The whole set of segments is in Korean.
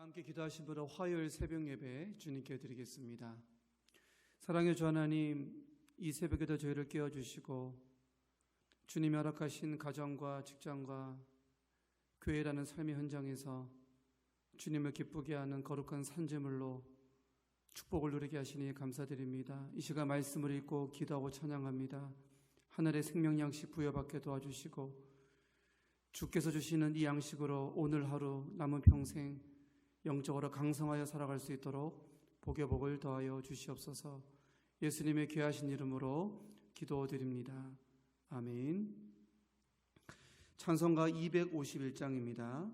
함께 기도하신 분으로 화요일 새벽 예배 주님께 드리겠습니다. 사랑의 주 하나님, 이 새벽에도 저희를 깨워주시고 주님이 허락하신 가정과 직장과 교회라는 삶의 현장에서 주님을 기쁘게 하는 거룩한 산재물로 축복을 누리게 하시니 감사드립니다. 이 시간 말씀을 읽고 기도하고 찬양합니다. 하늘의 생명 양식 부여받게 도와주시고 주께서 주시는 이 양식으로 오늘 하루 남은 평생 영적으로 강성하여 살아갈 수 있도록 복의 복을 더하여 주시옵소서. 예수님의 귀하신 이름으로 기도드립니다. 아멘. 찬송가 251장입니다.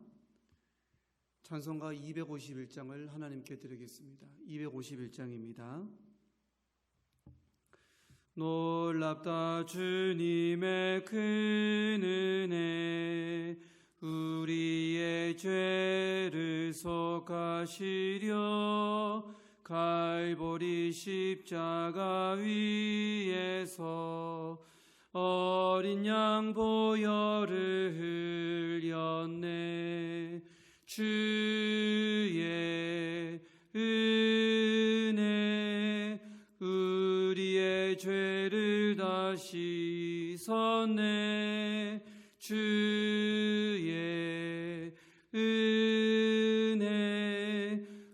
찬송가 251장을 하나님께 드리겠습니다. 251장입니다. 놀랍다 주님의 큰 은혜, 우리의 죄를 속하시려 갈보리 십자가 위에서 어린 양 보혈을 흘렸네. 주의 은혜 우리의 죄를 다 씻었네. 주의 은혜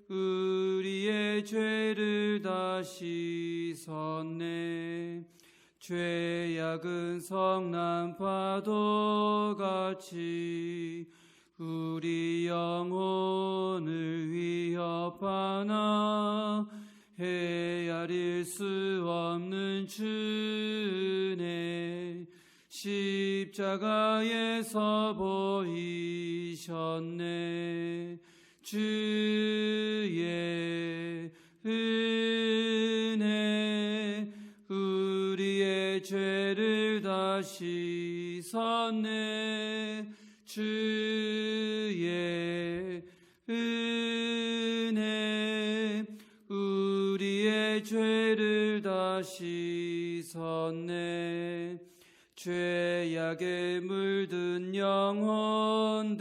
우리의 죄를 다 씻었네. 죄악은 성난 파도같이 우리 영혼을 위협하나 헤아릴 수 없는 주네. 십자가에서 보이셨네. 주의 은혜 우리의 죄를 다 씻었네. 주의 은혜 우리의 죄를 다 씻었네. 죄악에 물든 영혼들을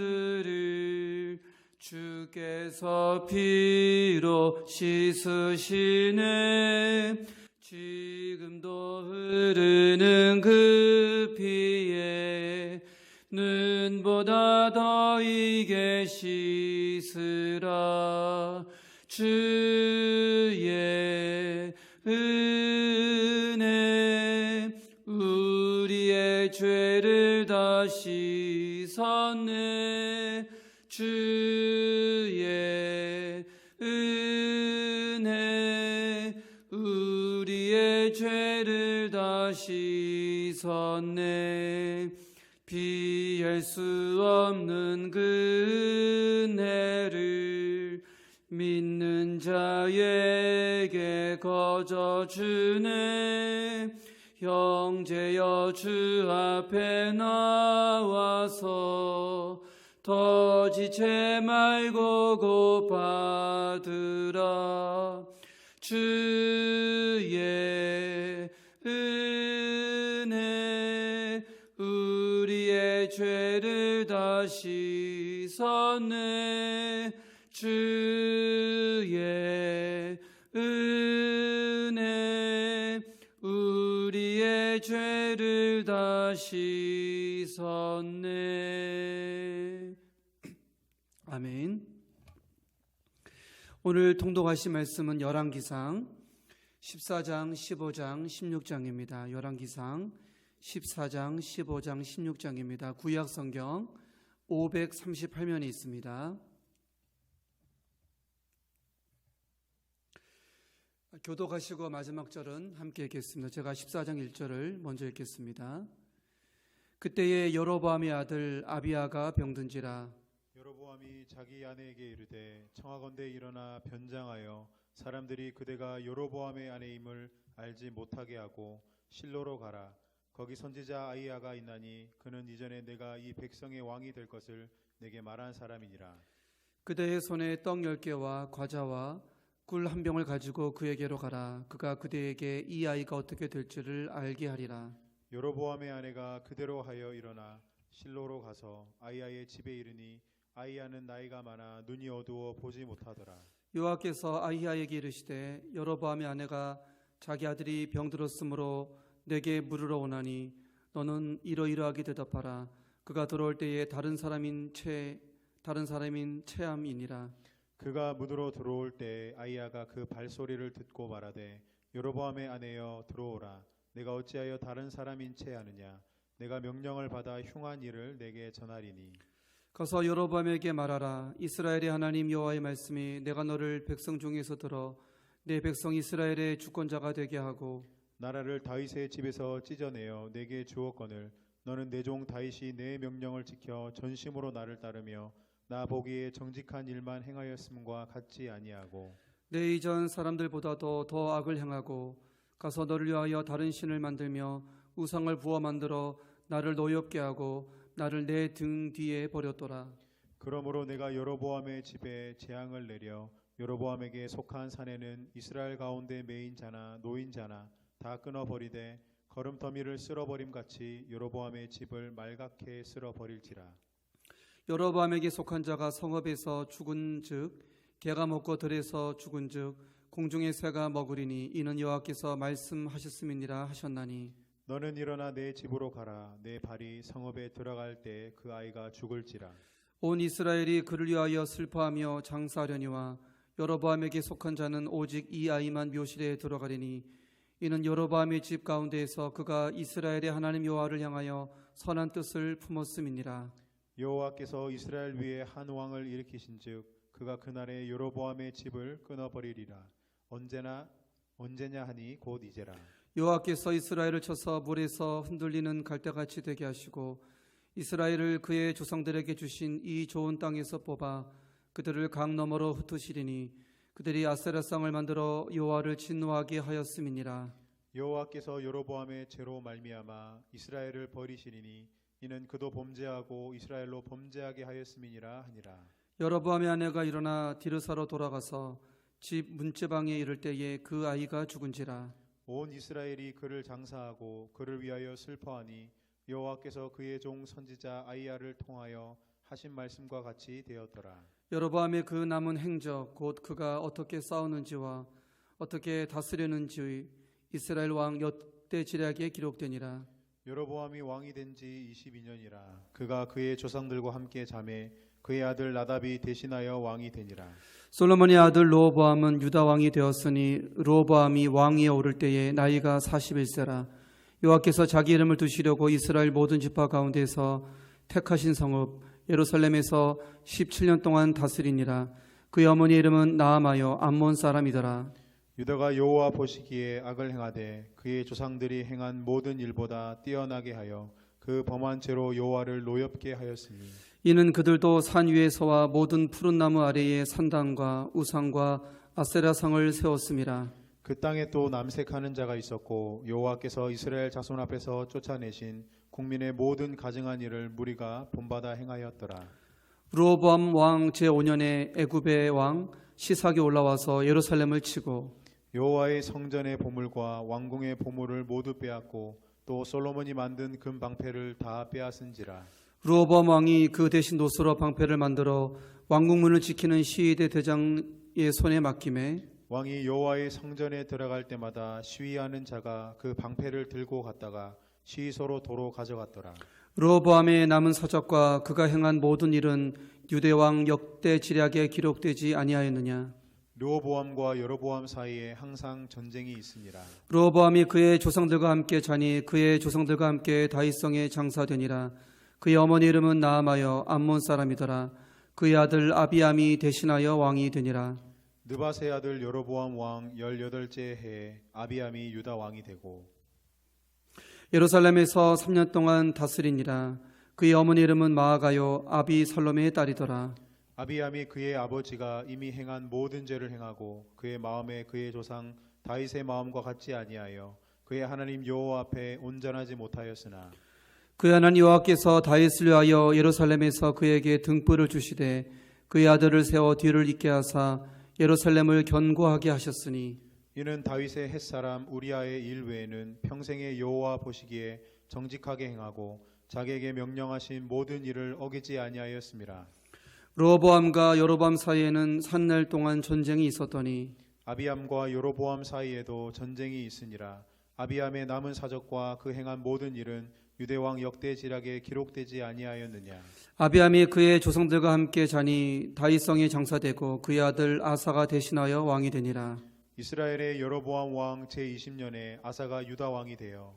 주께서 피로 씻으시네. 지금도 흐르는 그 피에 눈보다 더 이게 씻으라. 주의 은혜 우리의 죄를 다 씻었네. 주의 은혜 우리의 죄를 다 씻었네. 피할 수 없는 그 은혜를 믿는 자에게 거저 주네. 형제여 주 앞에 나와서 더 지체 말고 고받으라. 주의 은혜 우리의 죄를 다 씻었네. 주의 은혜 우리의 죄를 다 씻었네. 아멘. 오늘 통독하실 말씀은 열왕기상 14장, 15장, 16장입니다. 열왕기상 14장, 15장, 16장입니다. 구약성경 538면이 있습니다. 교독하시고 마지막 절은 함께 읽겠습니다. 제가 14장 1절을 먼저 읽겠습니다. 그때에 여로보암의 아들 아비야가 병든지라. 여로보암이 자기 아내에게 이르되 청하건대 일어나 변장하여 사람들이 그대가 여로보암의 아내임을 알지 못하게 하고 실로로 가라. 거기 선지자 아히야가 있나니 그는 이전에 내가 이 백성의 왕이 될 것을 내게 말한 사람이니라. 그대의 손에 떡 10개와 과자와 꿀 한 병을 가지고 그에게로 가라. 그가 그대에게 이 아이가 어떻게 될지를 알게 하리라. 여로보암의 아내가 그대로 하여 일어나 실로로 가서 아히야의 집에 이르니 아이야는 나이가 많아 눈이 어두워 보지 못하더라. 여호와께서 아히야에게 이르시되 여로보암의 아내가 자기 아들이 병들었으므로 내게 물으러 오나니 너는 이러이러하게 대답하라. 그가 들어올 때에 다른 사람인 체함이니라. 그가 무드로 들어올 때 아이야가 그 발소리를 듣고 말하되 여로보암의 아내여 들어오라. 내가 어찌하여 다른 사람인 채 하느냐. 내가 명령을 받아 흉한 일을 내게 전하리니. 가서 여로보암에게 말하라. 이스라엘의 하나님 여호와의 말씀이 내가 너를 백성 중에서 들어 내 백성 이스라엘의 주권자가 되게 하고 나라를 다윗의 집에서 찢어내어 내게 주었거늘 너는 내 종 다윗이 내 명령을 지켜 전심으로 나를 따르며 나 보기에 정직한 일만 행하였음과 같지 아니하고 내 이전 사람들보다도 더 악을 행하고 가서 너를 위하여 다른 신을 만들며 우상을 부어 만들어 나를 노엽게 하고 나를 내 등 뒤에 버렸더라. 그러므로 내가 여로보암의 집에 재앙을 내려 여로보암에게 속한 산에는 이스라엘 가운데 매인 자나 노인 자나 다 끊어버리되 거름더미를 쓸어버림 같이 여로보암의 집을 말갛게 쓸어버릴지라. 여로보암에게 속한 자가 성읍에서 죽은즉 개가 먹고 들에서 죽은즉 공중의 새가 먹으리니 이는 여호와께서 말씀하셨음이니라 하셨나니 너는 일어나 내 집으로 가라. 내 발이 성읍에 들어갈 때 그 아이가 죽을지라. 온 이스라엘이 그를 위하여 슬퍼하며 장사하려니와 여로보암에게 속한 자는 오직 이 아이만 묘실에 들어가리니 이는 여로보암의 집 가운데에서 그가 이스라엘의 하나님 여호와를 향하여 선한 뜻을 품었음이니라. 여호와께서 이스라엘 위에 한 왕을 일으키신즉 그가 그날에 여로보암의 집을 끊어버리리라. 언제냐 하니 곧 이제라. 여호와께서 이스라엘을 쳐서 물에서 흔들리는 갈대같이 되게 하시고 이스라엘을 그의 조상들에게 주신 이 좋은 땅에서 뽑아 그들을 강 너머로 흩으시리니 그들이 아세라상을 만들어 여호와를 진노하게 하였음이니라. 여호와께서 여로보암의 죄로 말미암아 이스라엘을 버리시리니 이는 그도 범죄하고 이스라엘로 범죄하게 하였음이니라 하니라. 여로보암의 아내가 일어나 디르사로 돌아가서 집 문제방에 이를 때에 그 아이가 죽은지라. 온 이스라엘이 그를 장사하고 그를 위하여 슬퍼하니 여호와께서 그의 종 선지자 아이야를 통하여 하신 말씀과 같이 되었더라. 여로보암의 그 남은 행적 곧 그가 어떻게 싸우는지와 어떻게 다스렸는지 이스라엘 왕 역대지략에 기록되니라. 여로보암이 왕이 된 지 22년이라. 그가 그의 조상들과 함께 잠에 그의 아들 나답이 대신하여 왕이 되니라. 솔로몬의 아들 르호보암은 유다 왕이 되었으니 르호보암이 왕위에 오를 때에 나이가 41세라. 여호와께서 자기 이름을 두시려고 이스라엘 모든 지파 가운데서 택하신 성읍 예루살렘에서 17년 동안 다스리니라. 그의 어머니 이름은 나아마요 암몬 사람이더라. 유다가 여호와 보시기에 악을 행하되 그의 조상들이 행한 모든 일보다 뛰어나게 하여 그 범한 죄로 여호와를 노엽게 하였으니 이는 그들도 산 위에서와 모든 푸른 나무 아래에 산당과 우상과 아세라상을 세웠음이라. 그 땅에 또 남색하는 자가 있었고 여호와께서 이스라엘 자손 앞에서 쫓아내신 국민의 모든 가증한 일을 무리가 본받아 행하였더라. 르호보암 왕 제5년에 애굽의 왕 시삭이 올라와서 예루살렘을 치고 여호와의 성전의 보물과 왕궁의 보물을 모두 빼앗고 또 솔로몬이 만든 금 방패를 다 빼앗은지라. 르호보암 왕이 그 대신 노스로 방패를 만들어 왕궁문을 지키는 시위대 대장의 손에 맡김에 왕이 여호와의 성전에 들어갈 때마다 시위하는 자가 그 방패를 들고 갔다가 시위소로 도로 가져갔더라. 르호보암의 남은 사적과 그가 행한 모든 일은 유대 왕 역대지략에 기록되지 아니하였느냐. 르호보암과 여로보암 사이에 항상 전쟁이 있으니라. 르호보암이 그의 조상들과 함께 자니 그의 조상들과 함께 다윗성에 장사되니라. 그의 어머니 이름은 나아마여 암몬 사람이더라. 그의 아들 아비암이 대신하여 왕이 되니라. 느밧의 아들 여로보암 왕 18째 해에 아비암이 유다 왕이 되고 예루살렘에서 3년 동안 다스리니라. 그의 어머니 이름은 마아가요 아비 살롬의 딸이더라. 아비암이 그의 아버지가 이미 행한 모든 죄를 행하고 그의 마음에 그의 조상 다윗의 마음과 같지 아니하여 그의 하나님 여호와 앞에 온전하지 못하였으나 그의 하나님 여호와께서 다윗을 위하여 예루살렘에서 그에게 등불을 주시되 그의 아들을 세워 뒤를 잇게 하사 예루살렘을 견고하게 하셨으니 이는 다윗의 햇사람 우리아의 일 외에는 평생에 여호와 보시기에 정직하게 행하고 자기에게 명령하신 모든 일을 어기지 아니하였음이라. 르호보암과 여로보암 사이에는 산날 동안 전쟁이 있었더니 아비암과 여로보암 사이에도 전쟁이 있으니라. 아비암의 남은 사적과 그 행한 모든 일은 유대왕 역대지략에 기록되지 아니하였느냐. 아비암이 그의 조상들과 함께 자니 다윗성에 장사되고 그의 아들 아사가 대신하여 왕이 되니라. 이스라엘의 여로보암 왕 제20년에 아사가 유다 왕이 되어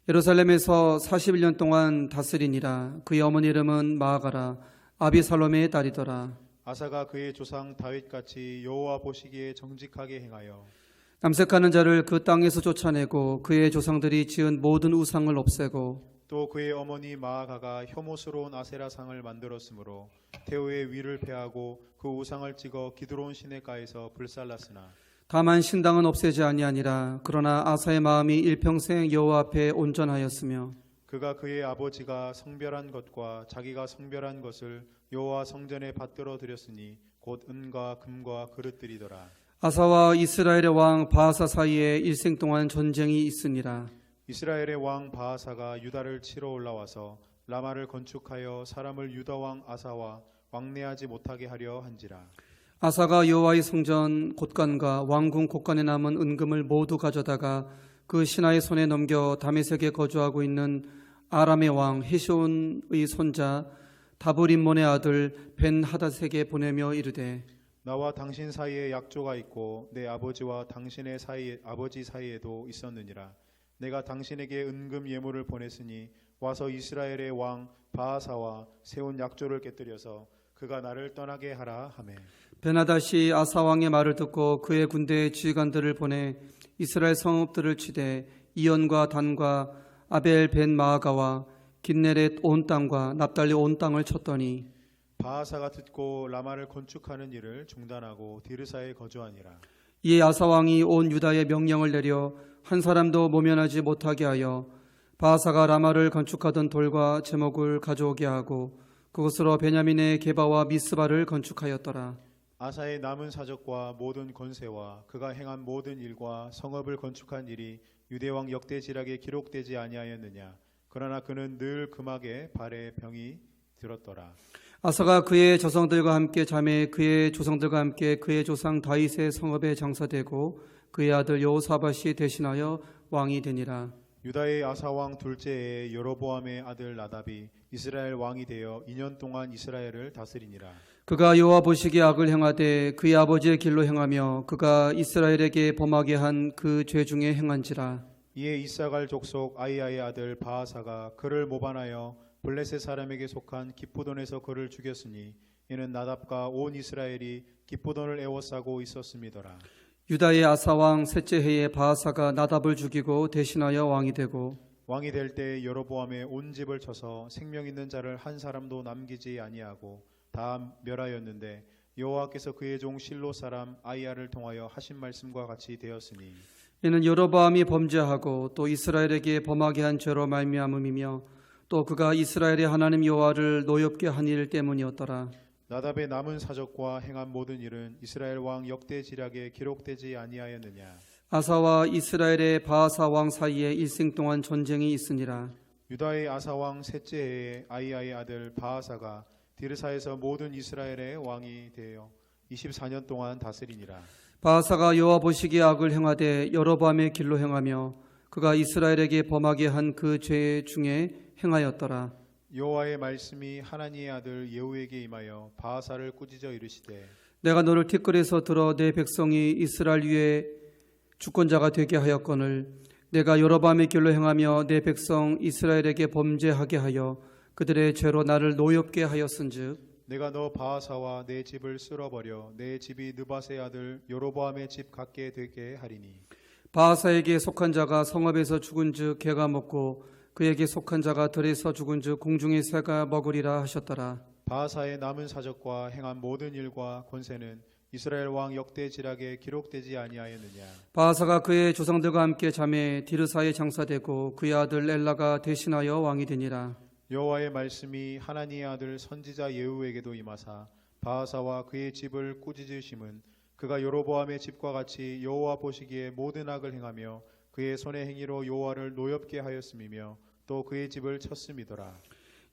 예루살렘에서 41년 동안 다스리니라. 그의 어머니 이름은 마아가라 아비살롬의 딸이더라. 아사가 그의 조상 다윗같이 여호와 보시기에 정직하게 행하여 남색하는 자를 그 땅에서 쫓아내고 그의 조상들이 지은 모든 우상을 없애고 또 그의 어머니 마아가가 혐오스러운 아세라상을 만들었으므로 태호의 위를 패하고 그 우상을 찍어 기드론 시내가에서 불살랐으나 다만 신당은 없애지 아니하니라. 그러나 아사의 마음이 일평생 여호와 앞에 온전하였으며 그가 그의 아버지가 성별한 것과 자기가 성별한 것을 여호와 성전에 받들어 드렸으니 곧 은과 금과 그릇들이더라. 아사와 이스라엘의 왕 바하사 사이에 일생 동안 전쟁이 있으니라. 이스라엘의 왕 바하사가 유다를 치러 올라와서 라마를 건축하여 사람을 유다 왕 아사와 왕래하지 못하게 하려 한지라. 아사가 여호와의 성전 곳간과 왕궁 곳간에 남은 은금을 모두 가져다가 그 신하의 손에 넘겨 다메섹에 거주하고 있는 아람의 왕 헤시온의 손자 다브림몬의 아들 벤 하닷에게 보내며 이르되 나와 당신 사이에 약조가 있고 내 아버지와 당신의 아버지 사이에도 있었느니라. 내가 당신에게 은금 예물을 보냈으니 와서 이스라엘의 왕 바하사와 세운 약조를 깨뜨려서 그가 나를 떠나게 하라 하매 베나닷이 아사 왕의 말을 듣고 그의 군대의 지휘관들을 보내 이스라엘 성읍들을 치되 이언과 단과 아벨 벤 마아가와 긴네렛 온 땅과 납달리 온 땅을 쳤더니 바하사가 듣고 라마를 건축하는 일을 중단하고 디르사에 거주하니라. 이에 아사 왕이 온 유다에 명령을 내려 한 사람도 모면하지 못하게 하여 바하사가 라마를 건축하던 돌과 제목을 가져오게 하고 그곳으로 베냐민의 게바와 미스바를 건축하였더라. 아사의 남은 사적과 모든 권세와 그가 행한 모든 일과 성읍을 건축한 일이 유대왕 역대지략에 기록되지 아니하였느냐. 그러나 그는 늘 금하게 발에 병이 들었더라. 아사가 그의 조상들과 함께 자매 그의 조상들과 함께 그의 조상 다윗의 성읍에 장사되고 그의 아들 여호사밧이 대신하여 왕이 되니라. 유다의 아사 왕 둘째에 여로보암의 아들 나답이 이스라엘 왕이 되어 2년 동안 이스라엘을 다스리니라. 그가 여호와 보시기에 악을 행하되 그의 아버지의 길로 행하며 그가 이스라엘에게 범하게 한 그 죄 중에 행한지라. 이에 이사갈 족속 아이야의 아들 바하사가 그를 모반하여 블레셋 사람에게 속한 기쁘돈에서 그를 죽였으니 이는 나답과 온 이스라엘이 기쁘돈을 애워싸고 있었음이더라. 유다의 아사 왕 셋째 해에 바하사가 나답을 죽이고 대신하여 왕이 되고 왕이 될 때 여로보암의 온 집을 쳐서 생명 있는 자를 한 사람도 남기지 아니하고 다 멸하였는데 여호와께서 그의 종 실로 사람 아이야를 통하여 하신 말씀과 같이 되었으니 이는 여로보암이 범죄하고 또 이스라엘에게 범하게 한 죄로 말미암음이며 또 그가 이스라엘의 하나님 여호와를 노엽게 한 일 때문이었더라. 나답의 남은 사적과 행한 모든 일은 이스라엘 왕 역대지략에 기록되지 아니하였느냐. 아사와 이스라엘의 바하사 왕 사이에 일생 동안 전쟁이 있으니라. 유다의 아사 왕 셋째 해에 아이야의 아들 바하사가 디르사에서 모든 이스라엘의 왕이 되어 24년 동안 다스리니라. 바하사가 여호와 보시기에 악을 행하되 여로보암의 길로 행하며 그가 이스라엘에게 범하게 한 그 죄 중에 행하였더라. 여호와의 말씀이 하나니의 아들 예후에게 임하여 바하사를 꾸짖어 이르시되 내가 너를 티끌에서 들어 내 백성이 이스라엘 위에 주권자가 되게 하였거늘 내가 여로보암의 길로 행하며 내 백성 이스라엘에게 범죄하게 하여 그들의 죄로 나를 노엽게 하였은즉 내가 너 바하사와 내 집을 쓸어버려 내 집이 느밧의 아들 여로보암의 집 같게 되게 하리니 바하사에게 속한 자가 성읍에서 죽은즉 개가 먹고 그에게 속한 자가 들에서 죽은즉 공중의 새가 먹으리라 하셨더라. 바하사의 남은 사적과 행한 모든 일과 권세는 이스라엘 왕 역대지략에 기록되지 아니하였느냐. 바하사가 그의 조상들과 함께 자매 디르사에 장사되고 그의 아들 엘라가 대신하여 왕이 되니라. 여호와의 말씀이 하나니의 아들 선지자 예후에게도 임하사 바하사와 그의 집을 꾸짖으심은 그가 여로보암의 집과 같이 여호와 보시기에 모든 악을 행하며 그의 손의 행위로 여호와를 노엽게 하였음이며 또 그의 집을 쳤음이더라.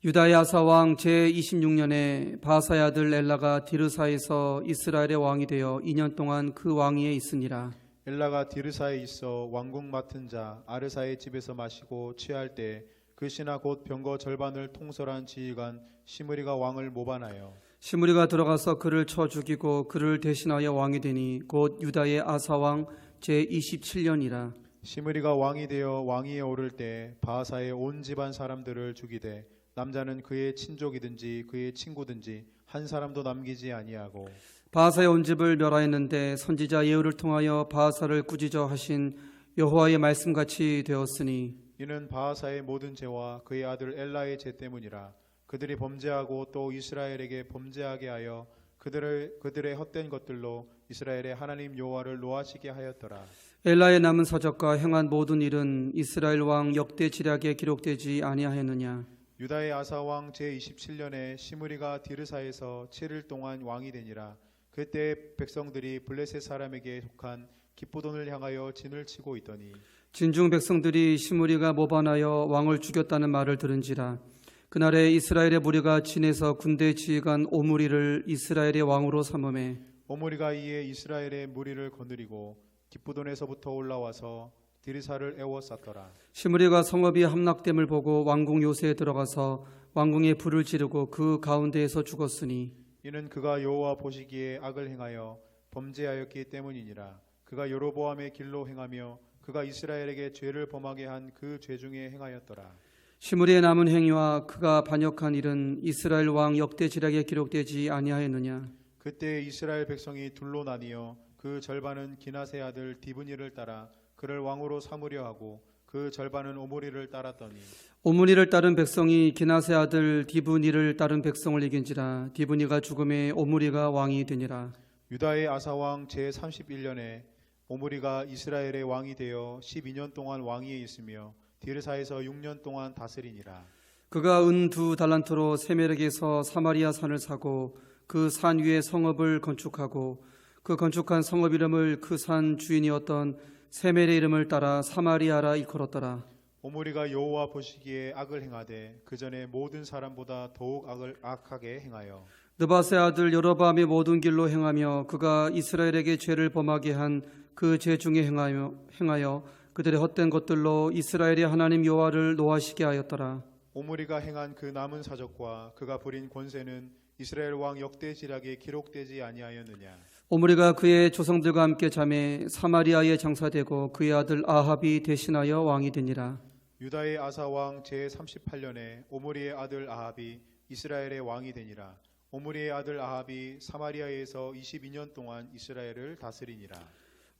유다의 아사 왕 제26년에 바사의 아들 엘라가 디르사에서 이스라엘의 왕이 되어 2년 동안 그 왕위에 있으니라. 엘라가 디르사에 있어 왕궁 맡은 자 아르사의 집에서 마시고 취할 때 그 신하 곧 병거 절반을 통솔한 지휘관 시므리가 왕을 모반하여 시므리가 들어가서 그를 쳐 죽이고 그를 대신하여 왕이 되니 곧 유다의 아사 왕 제27년이라. 시므리가 왕이 되어 왕위에 오를 때 바하사의 온 집안 사람들을 죽이되 남자는 그의 친족이든지 그의 친구든지 한 사람도 남기지 아니하고 바하사의 온 집을 멸하였는데 선지자 예후를 통하여 바하사를 꾸짖어 하신 여호와의 말씀같이 되었으니 이는 바하사의 모든 죄와 그의 아들 엘라의 죄 때문이라. 그들이 범죄하고 또 이스라엘에게 범죄하게 하여 그들의 헛된 것들로 이스라엘의 하나님 여호와를 노하시게 하였더라. 엘라의 남은 사적과 행한 모든 일은 이스라엘 왕 역대 지략에 기록되지 아니하였느냐. 유다의 아사 왕 제27년에 시므리가 디르사에서 7일 동안 왕이 되니라. 그때 백성들이 블레셋 사람에게 속한 기쁘돈을 향하여 진을 치고 있더니 진중 백성들이 시므리가 모반하여 왕을 죽였다는 말을 들은지라. 그날에 이스라엘의 무리가 진에서 군대 지휘관 오므리를 이스라엘의 왕으로 삼음해 오므리가 이에 이스라엘의 무리를 거느리고 기쁘돈에서부터 올라와서 디르사를 에워쌌더라. 시므리가 성읍이 함락됨을 보고 왕궁 요새에 들어가서 왕궁에 불을 지르고 그 가운데에서 죽었으니 이는 그가 여호와 보시기에 악을 행하여 범죄하였기 때문이니라. 그가 여로보암의 길로 행하며 그가 이스라엘에게 죄를 범하게 한 그 죄 중에 행하였더라. 시므리의 남은 행위와 그가 반역한 일은 이스라엘 왕 역대 지략에 기록되지 아니하였느냐. 그때 이스라엘 백성이 둘로 나뉘어 그 절반은 기낫의 아들 디브니를 따라 그를 왕으로 삼으려 하고 그 절반은 오므리를 따랐더니 오므리를 따른 백성이 기낫의 아들 디브니를 따른 백성을 이긴지라. 디브니가 죽음에 오므리가 왕이 되니라. 유다의 아사 왕 제31년에 오므리가 이스라엘의 왕이 되어 12년 동안 왕위에 있으며 디르사에서 6년 동안 다스리니라. 그가 은 2달란트로 세멜에게서 사마리아 산을 사고 그 산 위에 성읍을 건축하고 그 건축한 성읍 이름을 그 산 주인이었던 세멜의 이름을 따라 사마리아라 일컬었더라. 오므리가 여호와 보시기에 악을 행하되 그 전에 모든 사람보다 더욱 악하게 행하여 느바세 아들 여로보암의 모든 길로 행하며 그가 이스라엘에게 죄를 범하게 한 그 죄 중에 행하여 그들의 헛된 것들로 이스라엘의 하나님 여호와를 노하시게 하였더라. 오므리가 행한 그 남은 사적과 그가 부린 권세는 이스라엘 왕 역대 지략에 기록되지 아니하였느냐. 오므리가 그의 조상들과 함께 잠에 사마리아에 장사되고 그의 아들 아합이 대신하여 왕이 되니라. 유다의 아사 왕 제38년에 오므리의 아들 아합이 이스라엘의 왕이 되니라. 오므리의 아들 아합이 사마리아에서 22년 동안 이스라엘을 다스리니라.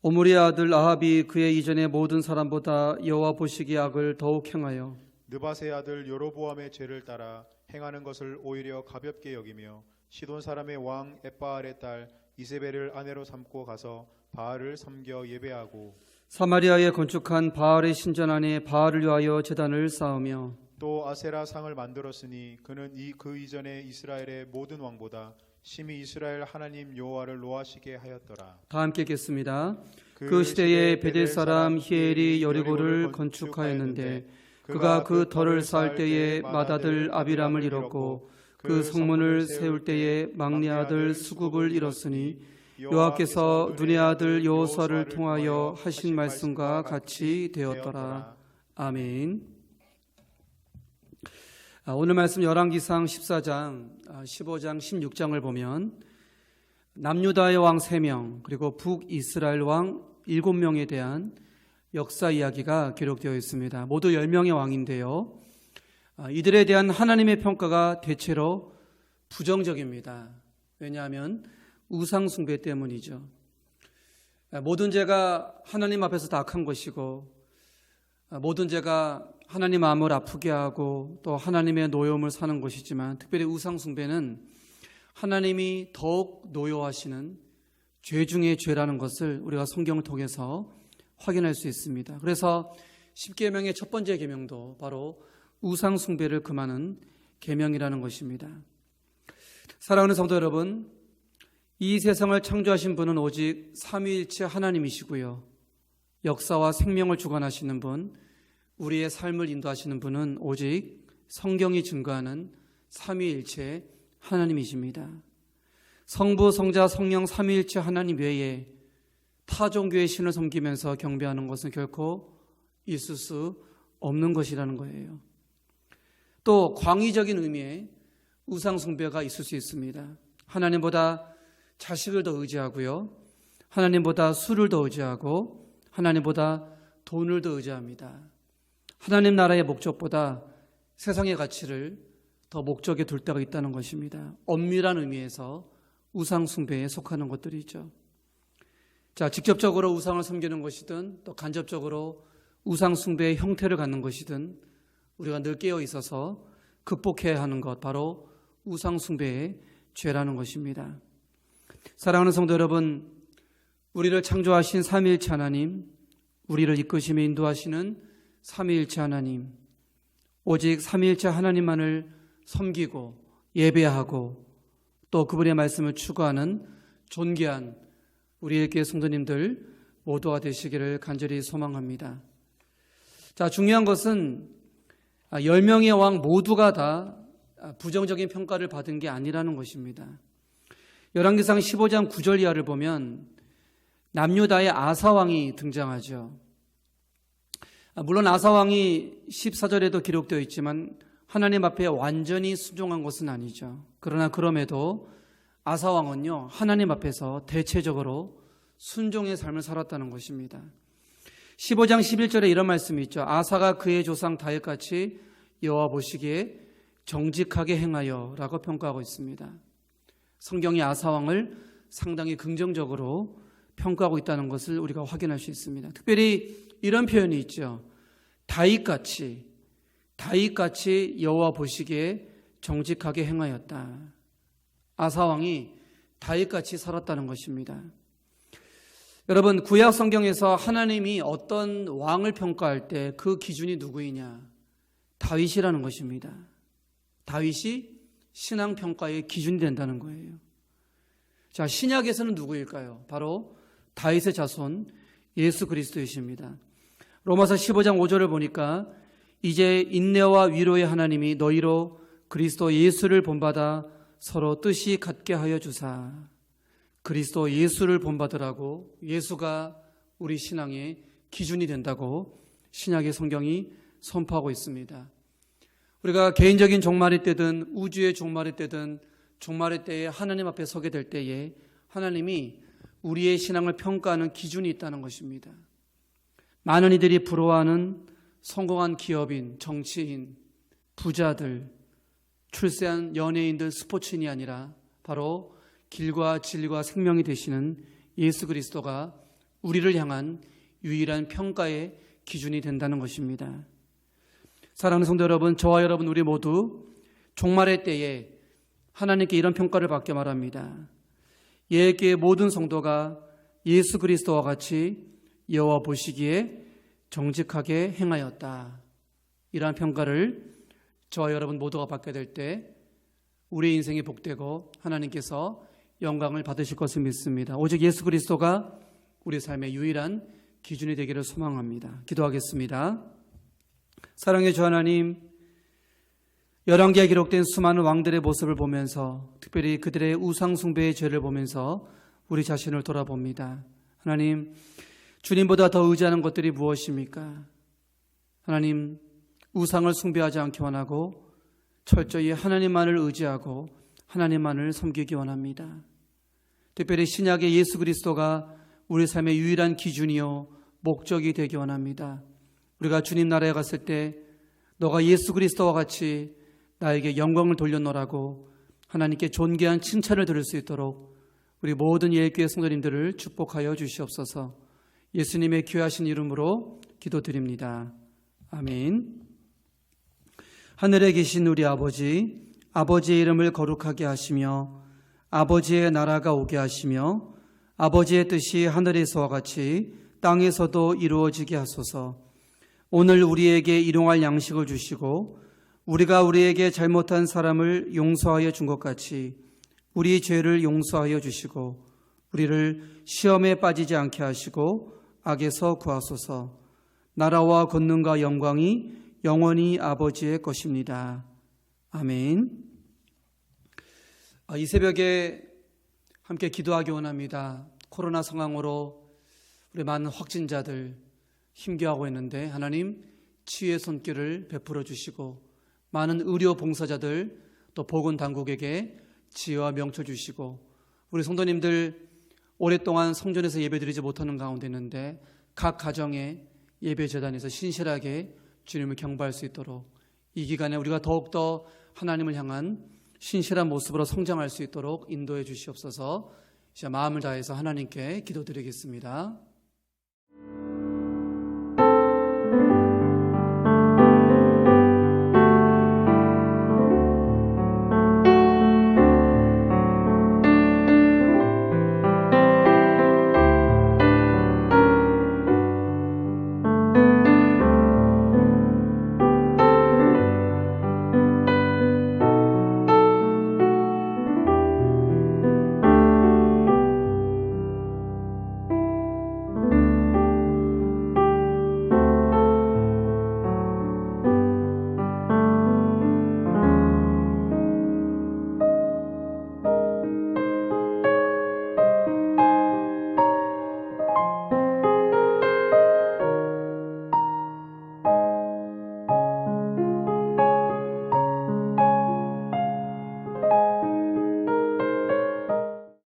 오므리의 아들 아합이 그의 이전의 모든 사람보다 여호와 보시기에 악을 더욱 행하여 느밧의 아들 여로보암의 죄를 따라 행하는 것을 오히려 가볍게 여기며 시돈 사람의 왕 엣바알의 딸 이세벨을 아내로 삼고 가서 바알을 섬겨 예배하고 사마리아에 건축한 바알의 신전 안에 바알을 위하여 제단을 쌓으며 또 아세라 상을 만들었으니 그는 그 이전에 이스라엘의 모든 왕보다 심히 이스라엘 하나님 여호와를 노하시게 하였더라. 다 함께 읽겠습니다. 그 시대에 베델 사람 히엘이 여리고를 건축하였는데 그가 그 터를 쌓을 때에 맏아들 아비람을 잃었고 그 성문을 세울 때에 막내 아들 수굽을 잃었으니 여호와께서 눈의 아들 여호수아를 통하여 하신 말씀과 같이 되었더라. 아멘. 오늘 말씀 열왕기상 14장, 15장, 16장을 보면 남유다의 왕 3명 그리고 북이스라엘 왕 7명에 대한 역사 이야기가 기록되어 있습니다. 모두 10명의 왕인데요. 이들에 대한 하나님의 평가가 대체로 부정적입니다. 왜냐하면 우상 숭배 때문이죠. 모든 죄가 하나님 앞에서 다 악한 것이고 모든 죄가 하나님 마음을 아프게 하고 또 하나님의 노여움을 사는 것이지만 특별히 우상 숭배는 하나님이 더욱 노여워하시는 죄 중의 죄라는 것을 우리가 성경을 통해서 확인할 수 있습니다. 그래서 10계명의 첫 번째 계명도 바로 우상 숭배를 금하는 계명이라는 것입니다. 사랑하는 성도 여러분, 이 세상을 창조하신 분은 오직 삼위일체 하나님이시고요. 역사와 생명을 주관하시는 분, 우리의 삶을 인도하시는 분은 오직 성경이 증거하는 삼위일체 하나님이십니다. 성부, 성자, 성령 삼위일체 하나님 외에 타 종교의 신을 섬기면서 경배하는 것은 결코 있을 수 없는 것이라는 거예요. 또 광의적인 의미의 우상 숭배가 있을 수 있습니다. 하나님보다 자식을 더 의지하고요, 하나님보다 술을 더 의지하고 하나님보다 돈을 더 의지합니다. 하나님 나라의 목적보다 세상의 가치를 더 목적에 둘 때가 있다는 것입니다. 엄밀한 의미에서 우상 숭배에 속하는 것들이죠. 자, 직접적으로 우상을 섬기는 것이든 또 간접적으로 우상 숭배의 형태를 갖는 것이든 우리가 늘 깨어 있어서 극복해야 하는 것, 바로 우상 숭배의 죄라는 것입니다. 사랑하는 성도 여러분, 우리를 창조하신 삼위일체 하나님, 우리를 이끄시며 인도하시는 삼위일체 하나님, 오직 삼위일체 하나님만을 섬기고 예배하고 또 그분의 말씀을 추구하는 존귀한 우리의 교회 성도님들 모두가 되시기를 간절히 소망합니다. 자, 중요한 것은 10명의 왕 모두가 다 부정적인 평가를 받은 게 아니라는 것입니다. 열왕기상 15장 9절 이하를 보면 남유다의 아사왕이 등장하죠. 물론 아사왕이 14절에도 기록되어 있지만 하나님 앞에 완전히 순종한 것은 아니죠. 그러나 그럼에도 아사왕은요, 하나님 앞에서 대체적으로 순종의 삶을 살았다는 것입니다. 15장 11절에 이런 말씀이 있죠. 아사가 그의 조상 다윗같이 여호와 보시기에 정직하게 행하여 라고 평가하고 있습니다. 성경이 아사왕을 상당히 긍정적으로 평가하고 있다는 것을 우리가 확인할 수 있습니다. 특별히 이런 표현이 있죠. 다윗같이 여호와 보시기에 정직하게 행하였다. 아사왕이 다윗같이 살았다는 것입니다. 여러분, 구약 성경에서 하나님이 어떤 왕을 평가할 때 그 기준이 누구이냐? 다윗이라는 것입니다. 다윗이 신앙 평가의 기준이 된다는 거예요. 자, 신약에서는 누구일까요? 바로 다윗의 자손 예수 그리스도이십니다. 로마서 15장 5절을 보니까 이제 인내와 위로의 하나님이 너희로 그리스도 예수를 본받아 서로 뜻이 같게 하여 주사. 그리스도 예수를 본받으라고, 예수가 우리 신앙의 기준이 된다고 신약의 성경이 선포하고 있습니다. 우리가 개인적인 종말의 때든 우주의 종말의 때든 종말의 때에 하나님 앞에 서게 될 때에 하나님이 우리의 신앙을 평가하는 기준이 있다는 것입니다. 많은 이들이 부러워하는 성공한 기업인, 정치인, 부자들, 출세한 연예인들, 스포츠인이 아니라 바로 길과 진리와 생명이 되시는 예수 그리스도가 우리를 향한 유일한 평가의 기준이 된다는 것입니다. 사랑하는 성도 여러분, 저와 여러분 우리 모두 종말의 때에 하나님께 이런 평가를 받게 말합니다. 예교의 모든 성도가 예수 그리스도와 같이 여호와 보시기에 정직하게 행하였다. 이러한 평가를 저와 여러분 모두가 받게 될 때 우리의 인생이 복되고 하나님께서 영광을 받으실 것을 믿습니다. 오직 예수 그리스도가 우리 삶의 유일한 기준이 되기를 소망합니다. 기도하겠습니다. 사랑의 주 하나님, 열왕기에 기록된 수많은 왕들의 모습을 보면서 특별히 그들의 우상 숭배의 죄를 보면서 우리 자신을 돌아봅니다. 하나님, 주님보다 더 의지하는 것들이 무엇입니까? 하나님, 우상을 숭배하지 않기 원하고 철저히 하나님만을 의지하고 하나님만을 섬기기 원합니다. 특별히 신약의 예수 그리스도가 우리 삶의 유일한 기준이요 목적이 되기 원합니다. 우리가 주님 나라에 갔을 때 너가 예수 그리스도와 같이 나에게 영광을 돌려놓으라고 하나님께 존귀한 칭찬을 들을 수 있도록 우리 모든 예교회 성도님들을 축복하여 주시옵소서. 예수님의 귀하신 이름으로 기도드립니다. 아멘. 하늘에 계신 우리 아버지, 아버지의 이름을 거룩하게 하시며 아버지의 나라가 오게 하시며 아버지의 뜻이 하늘에서와 같이 땅에서도 이루어지게 하소서. 오늘 우리에게 일용할 양식을 주시고 우리가 우리에게 잘못한 사람을 용서하여 준 것 같이 우리 죄를 용서하여 주시고 우리를 시험에 빠지지 않게 하시고 악에서 구하소서. 나라와 권능과 영광이 영원히 아버지의 것입니다. 아멘. 이 새벽에 함께 기도하기 원합니다. 코로나 상황으로 우리 많은 확진자들 힘겨워하고 있는데 하나님 치유의 손길을 베풀어 주시고 많은 의료 봉사자들 또 보건당국에게 지혜와 명철 주시고 우리 성도님들 오랫동안 성전에서 예배드리지 못하는 가운데 있는데 각 가정의 예배 제단에서 신실하게 주님을 경배할 수 있도록 이 기간에 우리가 더욱더 하나님을 향한 신실한 모습으로 성장할 수 있도록 인도해 주시옵소서. 이제 마음을 다해서 하나님께 기도드리겠습니다.